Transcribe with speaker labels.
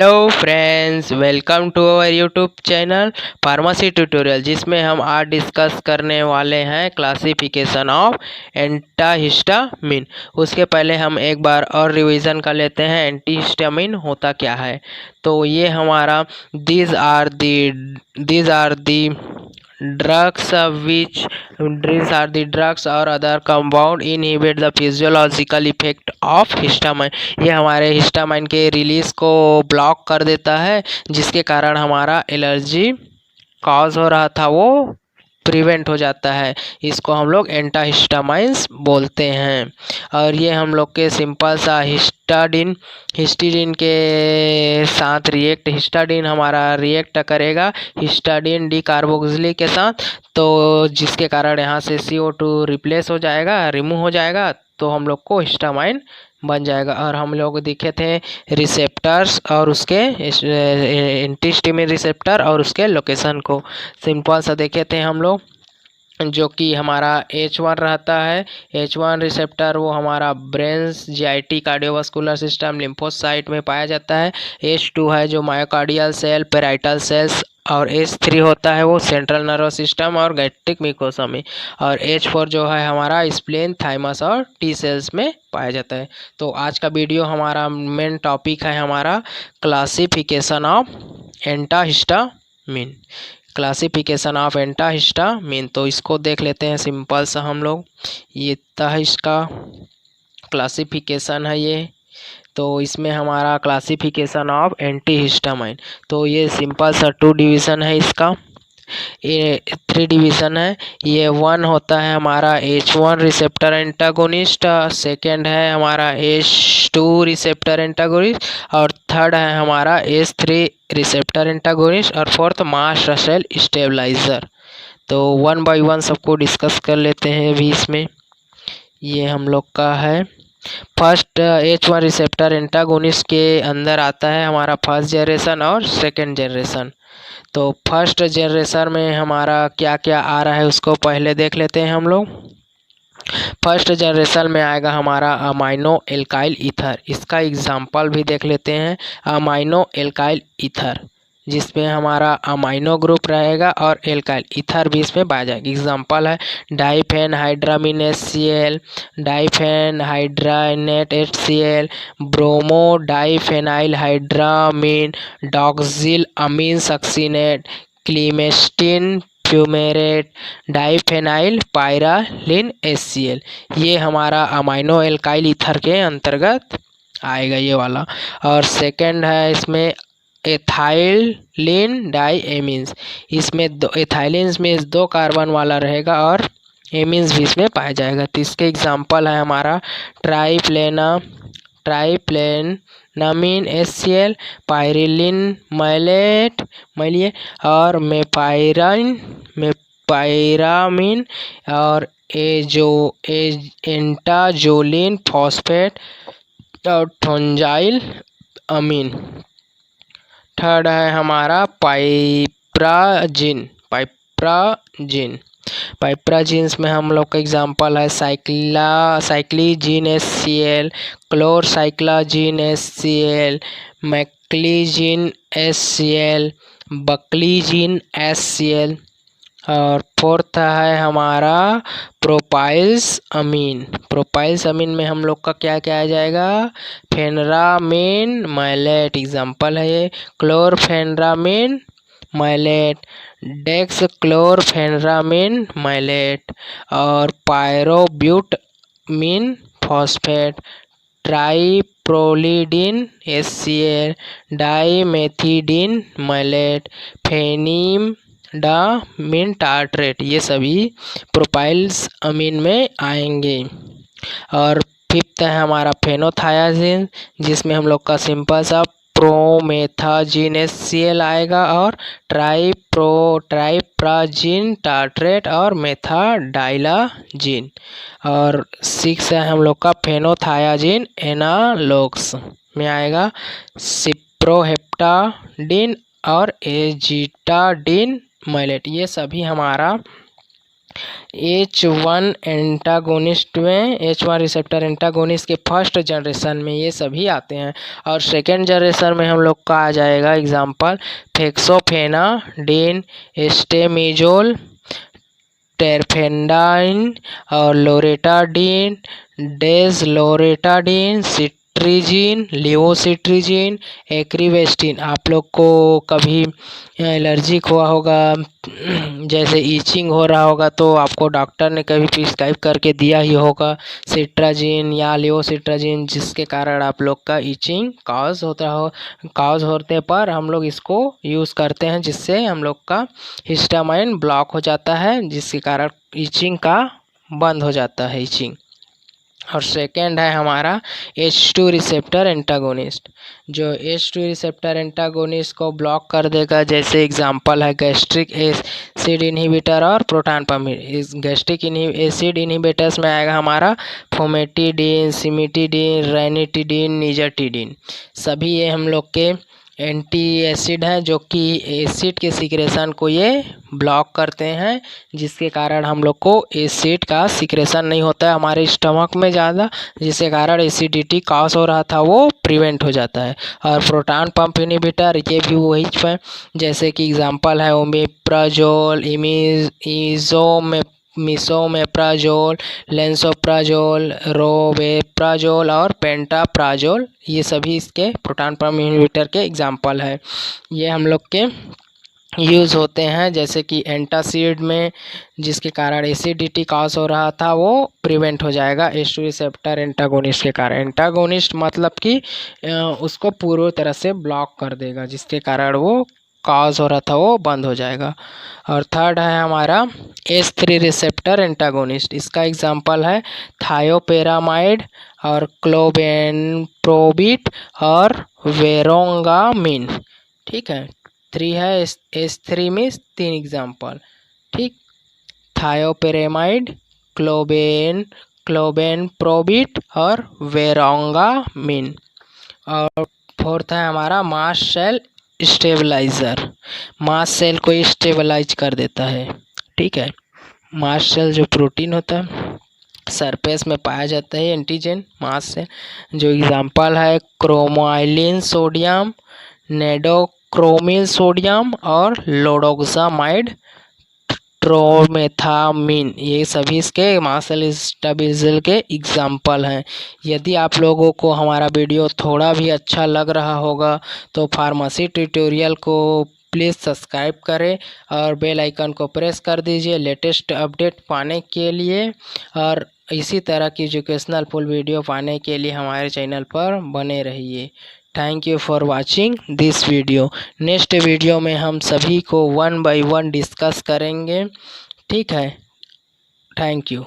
Speaker 1: Hello friends, welcome to our YouTube channel pharmacy tutorial, जिसमें हम आज डिस्कस करने वाले हैं क्लासिफिकेशन ऑफ एंटाहिस्टामिन। उसके पहले हम एक बार और रिवीजन कर लेते हैं एंटीहिस्टामिन होता क्या है। तो ये हमारा these are the drugs or other compound inhibit the physiological effect of histamine। ये हमारे हिस्टामाइन के रिलीज को ब्लॉक कर देता है, जिसके कारण हमारा एलर्जी कॉज हो रहा था वो प्रिवेंट हो जाता है। इसको हम लोग एंटाहिस्टामाइंस बोलते हैं। और ये हम लोग के सिंपल सा हिस्टाडीन के साथ हिस्टाडीन हमारा रिएक्ट करेगा हिस्टाडीन डिकार्बोक्सिलिक के साथ, तो जिसके कारण यहाँ से CO2 रिप्लेस हो जाएगा, रिमूव हो जाएगा, तो हम लोग को हिस्टामाइन बन जाएगा। और हम लोग देखे थे रिसेप्टर्स और उसके एंटीहिस्टामिन रिसेप्टर और उसके लोकेशन को सिंपल सा देखे थे हम लोग, जो कि हमारा H1 रहता है। H1 रिसेप्टर वो हमारा brains, GIT cardiovascular system, lymphocyte में पाया जाता है। H2 है जो मायोकार्डियल सेल, पेराइटल सेल्स, और H3 होता है वो सेंट्रल नर्वस सिस्टम और गैस्ट्रिक म्यूकोसा में। और H4 जो है हमारा स्प्लेन, थाइमस और T सेल्स में पाया जाता है। तो आज का वीडियो हमारा मेन टॉपिक है हमारा क्लासिफिकेशन ऑफ एंटाहिस्टामिन। क्लासिफिकेशन ऑफ एंटाहिस्टामिन, तो इसको देख लेते हैं सिंपल सा हम लोग। ये इसका क्लासिफिकेशन है ये। तो इसमें हमारा क्लासिफिकेशन ऑफ एंटीहिस्टामाइन, तो ये सिंपल सा 2 डिवीज़न है इसका। ये 3 डिवीज़न है। ये 1 होता है हमारा H1 रिसेप्टर एंटागोनिस्ट, सेकेंड है हमारा H2 रिसेप्टर एंटागोनिस्ट, और थर्ड है हमारा H3 रिसेप्टर एंटागोनिस्ट, और फोर्थ मास्ट रसेल स्टेबलाइजर। तो 1 बाय 1 सबको डिस्कस कर लेते हैं अभी इसमें। ये हम लोग का है फर्स्ट H1 रिसेप्टर एंटागोनिस्ट के अंदर आता है हमारा फर्स्ट जनरेशन और सेकेंड जनरेशन। तो फर्स्ट जनरेशन में हमारा क्या क्या आ रहा है उसको पहले देख लेते हैं हम लोग। फर्स्ट जनरेशन में आएगा हमारा अमाइनो एल्काइल ईथर। इसका एग्जांपल भी देख लेते हैं। अमाइनो एल्काइल ईथर, जिसमें हमारा अमाइनो ग्रुप रहेगा और एल्काइल ईथर भी इसमें पाया जाएगा। एग्जांपल है डाइफेनहाइड्रामीन HCl, डाइफेनहाइड्रानेट HCl, ब्रोमो डाइफेनाइल हाइड्रामीन, डॉक्सिल अमीन सक्सिनेट, क्लीमेस्टिन फ्यूमेरेट, डाइफेनाइल पायरालिन HCl। ये हमारा अमाइनो एल्काइल ईथर के अंतर्गत आएगा ये वाला। और सेकंड है इसमें एथाइलिन डाइएमीन्स। इसमें एथाइलिन्स में 2 कार्बन वाला रहेगा और एमीन्स भी इसमें पाया जाएगा। तो इसके एग्जांपल है हमारा ट्राइप्लेनामीन HCl, पायरिलिन मैलिए, और मेपाइरामीन, और एंटाजोलिन फॉस्फेट, और ठोंजाइल अमीन। थर्ड है हमारा पाइप्राजिन्स में हम लोग का एग्जांपल है साइक्लिजीन HCl, क्लोरसाइक्लाजीन HCl, मैक्लीजीन HCl, बक्लीजीन HCl। और फोर्थ है हमारा प्रोपाइल्स अमीन में हम लोग का क्या क्या आ जाएगा, फेनरामिन मैलेट। एग्जांपल है ये क्लोरफेनरामिन मैलेट, डेक्सक्लोरफेनरामिन मैलेट, और pyrobutamine phosphate, triprolidine HCl, dimethindene maleate, phenindamine tartrate. ये सभी प्रोपाइल्स अमीन में आएंगे। और फिफ्थ है हमारा फेनोथायाजिन, जिसमें हम लोग का सिंपल सा प्रोमेथाजिन HCl आएगा, और ट्राइप्राजिन टार्ट्रेट और मेथाडाइलाजिन। और 6 है हम लोग का फेनोथायाजिन एनालॉग्स में आएगा सिप्रोहेप्टाडिन और एजिटाडिन मैलेट। ये सभी हमारा H1 एंटागोनिस्ट में H1 रिसेप्टर एंटागोनिस्ट के फर्स्ट जनरेशन में ये सभी आते हैं। और सेकेंड जनरेशन में हम लोग का आ जाएगा एग्जाम्पल फेक्सोफेनाडिन, एस्टेमिजोल, टेरफेंडाइन और लोरेटाडिन, डेसलोरेटाडिन, सिट्रीजिन, लिवोसिट्रीजिन, एक्रिवेस्टिन। आप लोग को कभी एलर्जिक हुआ होगा, जैसे ईचिंग हो रहा होगा, तो आपको डॉक्टर ने कभी प्रिस्क्राइब करके दिया ही होगा सिट्राजिन या लिवोसिट्राजिन, जिसके कारण आप लोग का ईचिंग काज होते पर हम लोग इसको यूज़ करते हैं, जिससे हम लोग का हिस्टामाइन ब्लॉक हो जाता है, जिसके कारण ईचिंग का बंद हो जाता है ईचिंग। और सेकेंड है हमारा H2 रिसेप्टर एंटागोनिस्ट, जो H2 रिसेप्टर एंटागोनिस्ट को ब्लॉक कर देगा। जैसे एग्जांपल है गैस्ट्रिक एसिड इनहिबिटर और प्रोटॉन पंप। इस गैस्ट्रिक एसिड इनहिबिटर्स में आएगा हमारा फोमेटिडिन, सिमिटिडिन, रेनिटिडिन, निजाटिडिन। सभी ये हम लोग के एंटी एसिड है, जो कि एसिड के सिक्रेशन को ये ब्लॉक करते हैं, जिसके कारण हम लोग को एसिड का सिक्रेशन नहीं होता है हमारे स्टमक में ज़्यादा, जिसके कारण एसिडिटी कॉज हो रहा था वो प्रिवेंट हो जाता है। और प्रोटॉन पंप इनहिबिटर ये भी वही है, जैसे कि एग्जांपल है ओमेप्राजोल, मिसोमेप्राजोल, लेंसोप्राजोल, रोवेप्राजोल और पेंटाप्राजोल। ये सभी इसके प्रोटॉन पंप इनहिबिटर के एग्जांपल है। ये हम लोग के यूज़ होते हैं, जैसे कि एंटासिड में, जिसके कारण एसिडिटी कॉज हो रहा था वो प्रिवेंट हो जाएगा H2 रिसेप्टर एंटागोनिस्ट के कारण। एंटागोनिस्ट मतलब कि उसको पूरी तरह से ब्लॉक कर देगा, जिसके कारण वो कॉज हो रहा था वो बंद हो जाएगा। और थर्ड है हमारा H3 रिसेप्टर एंटागोनिस्ट। इसका एग्जांपल है थायोपेरामाइड और क्लोबेनप्रोबिट और वेरोंगामिन। ठीक है, 3 है H3 में 3 एग्जांपल। ठीक, थायोपेरामाइड, क्लोबेनप्रोबिट और वेरोंगामिन। और फोर्थ है हमारा mast cell stabilizer. Mast cell को स्टेबलाइज कर देता है। ठीक है, मास्ट सेल जो प्रोटीन होता है सरफेस में पाया जाता है एंटीजन मास्ट सेल, जो एग्जांपल है क्रोमाइलिन सोडियम, नेडोक्रोमिल सोडियम और लोडोक्सामाइड ट्रोमेथामिन। ये सभी इसके मास्ट सेल स्टेबलाइजर के एग्जाम्पल हैं। यदि आप लोगों को हमारा वीडियो थोड़ा भी अच्छा लग रहा होगा तो फार्मेसी ट्यूटोरियल को प्लीज़ सब्सक्राइब करें और बेल आइकन को प्रेस कर दीजिए लेटेस्ट अपडेट पाने के लिए। और इसी तरह की एजुकेशनल फुल वीडियो पाने के लिए हमारे चैनल पर बने रहिए। Thank you for watching this video. Next video में हम सभी को 1 बाय 1 डिस्कस करेंगे। ठीक है, थैंक यू।